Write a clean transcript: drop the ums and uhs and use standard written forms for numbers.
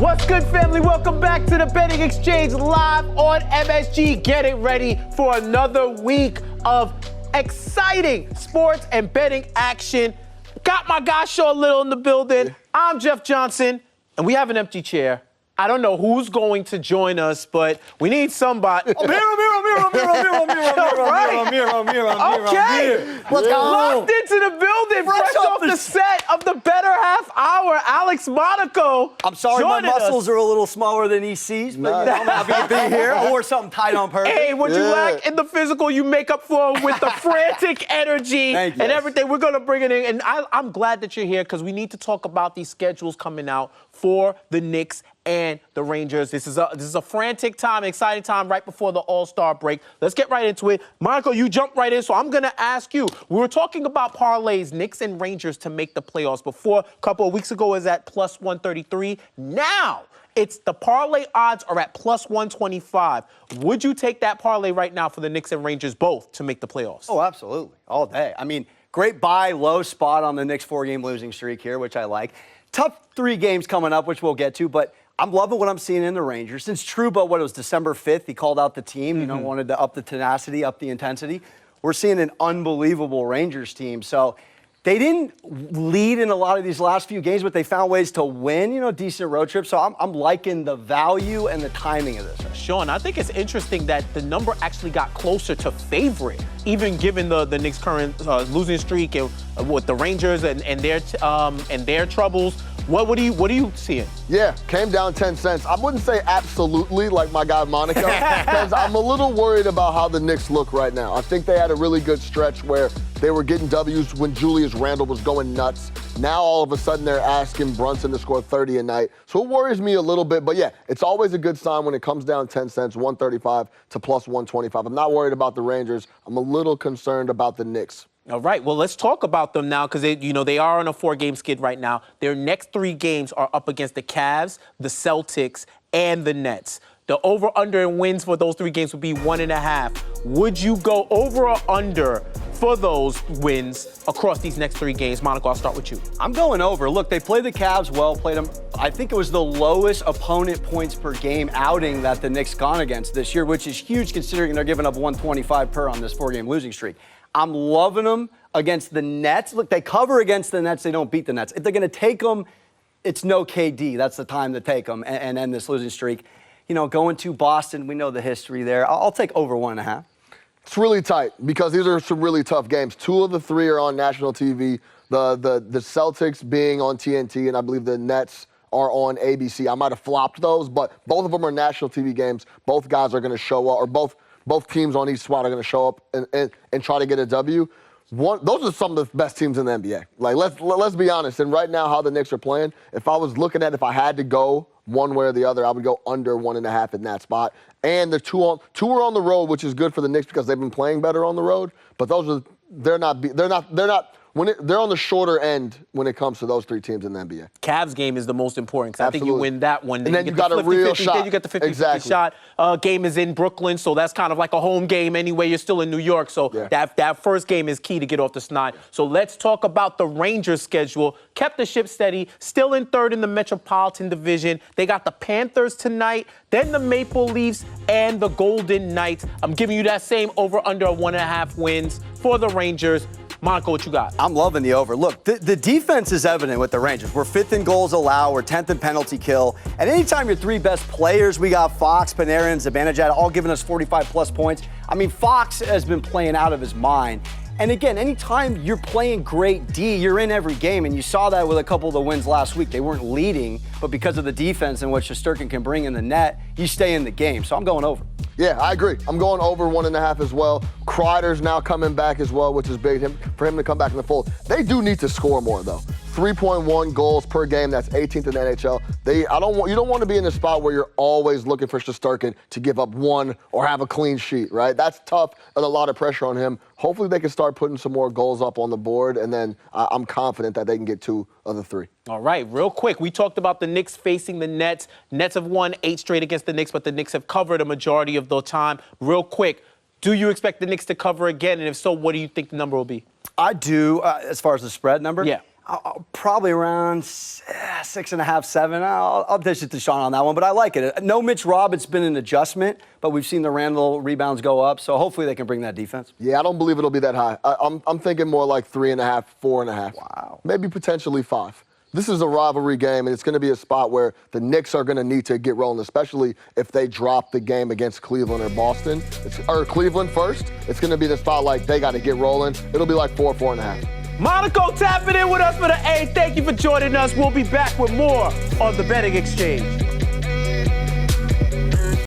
What's good, family? Welcome back to the Betting Exchange live on MSG. Getting ready for another week of exciting sports and betting action. Got my guy Shaw Little in the building. I'm Jeff Johnson, and we have an empty chair. I don't know who's going to join us, but we need somebody. Oh, mirror. Okay. Let's go. Locked into the building, fresh off the set of the Bettor Half Hour, Alex Monaco. I'm sorry, my muscles are a little smaller than EC's, but I'm happy to be here. I wore something tight on purpose. Hey, what you lack in the physical, you make up for with the frantic energy and everything. We're going to bring it in. And I'm glad that you're here because we need to talk about these schedules coming out for the Knicks and the Rangers. This is a frantic time, exciting time right before the All-Star break. Let's get right into it. Monaco, you jumped right in, so I'm going to ask you. We were talking about parlays, Knicks and Rangers to make the playoffs. Before, a couple of weeks ago, it was at plus 133. Now, it's the parlay odds are at plus 125. Would you take that parlay right now for the Knicks and Rangers both to make the playoffs? Oh, absolutely. All day. I mean, great buy, low spot on the Knicks 4-game losing streak here, which I like. Tough 3 games coming up, which we'll get to, but I'm loving what I'm seeing in the Rangers. Since Trouba, what it was December 5th, he called out the team, wanted to up the tenacity, up the intensity. We're seeing an unbelievable Rangers team. So they didn't lead in a lot of these last few games, but they found ways to win, decent road trips. So I'm liking the value and the timing of this. Sean, I think it's interesting that the number actually got closer to favorite, even given the Knicks' current losing streak and with the Rangers and their troubles. What are you seeing? Yeah, came down 10 cents. I wouldn't say absolutely like my guy Monaco, because I'm a little worried about how the Knicks look right now. I think they had a really good stretch where they were getting W's when Julius Randle was going nuts. Now all of a sudden they're asking Brunson to score 30 a night. So it worries me a little bit. But yeah, it's always a good sign when it comes down 10 cents, 135 to plus 125. I'm not worried about the Rangers. I'm a little concerned about the Knicks. All right, well, let's talk about them now because they are on a 4-game skid right now. Their next 3 games are up against the Cavs, the Celtics, and the Nets. The over-under in wins for those 3 games would be 1.5. Would you go over or under for those wins across these next 3 games? Monaco, I'll start with you. I'm going over. Look, they played the Cavs well, played them. I think it was the lowest opponent points per game outing that the Knicks gone against this year, which is huge considering they're giving up 125 per on this 4-game losing streak. I'm loving them against the Nets. Look, they cover against the Nets. They don't beat the Nets. If they're going to take them, it's no KD. That's the time to take them and end this losing streak. Going to Boston, we know the history there. I'll take over 1.5. It's really tight because these are some really tough games. 2 of the 3 are on national TV. The Celtics being on TNT, and I believe the Nets are on ABC. I might have flopped those, but both of them are national TV games. Both guys are going to show up, or both teams on each spot are going to show up and try to get a W. Those are some of the best teams in the NBA. Like, let's be honest. And right now, how the Knicks are playing, if I was looking at if I had to go one way or the other, I would go under 1.5 in that spot. And the 2 are on the road, which is good for the Knicks because they've been playing better on the road. But they're on the shorter end when it comes to those 3 teams in the NBA. Cavs game is the most important because I think you win that one. And then you got a real shot. Then you get the 50-50 shot. Game is in Brooklyn, so that's kind of like a home game anyway. You're still in New York, so that first game is key to get off the snide. So let's talk about the Rangers schedule. Kept the ship steady, still in 3rd in the Metropolitan Division. They got the Panthers tonight, then the Maple Leafs, and the Golden Knights. I'm giving you that same over-under 1.5 wins for the Rangers. Monaco, what you got? I'm loving the over. Look, the defense is evident with the Rangers. We're 5th in goals allowed. We're 10th in penalty kill. And anytime your 3 best players, we got Fox, Panarin, Zibanejad, all giving us 45-plus points. I mean, Fox has been playing out of his mind. And again, anytime you're playing great D, you're in every game. And you saw that with a couple of the wins last week. They weren't leading, but because of the defense and what Shesterkin can bring in the net, you stay in the game. So I'm going over. Yeah, I agree. I'm going over 1.5 as well. Kreider's now coming back as well, which is big for him to come back in the fold. They do need to score more, though. 3.1 goals per game. That's 18th in the NHL. You don't want to be in a spot where you're always looking for Shesterkin to give up 1 or have a clean sheet, right? That's tough and a lot of pressure on him. Hopefully they can start putting some more goals up on the board, and then I'm confident that they can get 2 of the 3. All right, real quick, we talked about the Knicks facing the Nets. Nets have won 8 straight against the Knicks, but the Knicks have covered a majority of the time. Real quick, do you expect the Knicks to cover again? And if so, what do you think the number will be? I do, as far as the spread number. Yeah. Probably around 6.5, 7. I'll dish it to Sean on that one, but I like it. No Mitch Robb, it's been an adjustment, but we've seen the Randall rebounds go up, so hopefully they can bring that defense. Yeah, I don't believe it'll be that high. I'm thinking more like 3.5, 4.5. Wow. Maybe potentially 5. This is a rivalry game, and it's going to be a spot where the Knicks are going to need to get rolling, especially if they drop the game against Cleveland or Boston. Or Cleveland first. It's going to be the spot like they got to get rolling. It'll be like 4, 4.5. Monaco tapping in with us for the A. Thank you for joining us. We'll be back with more on the Betting Exchange.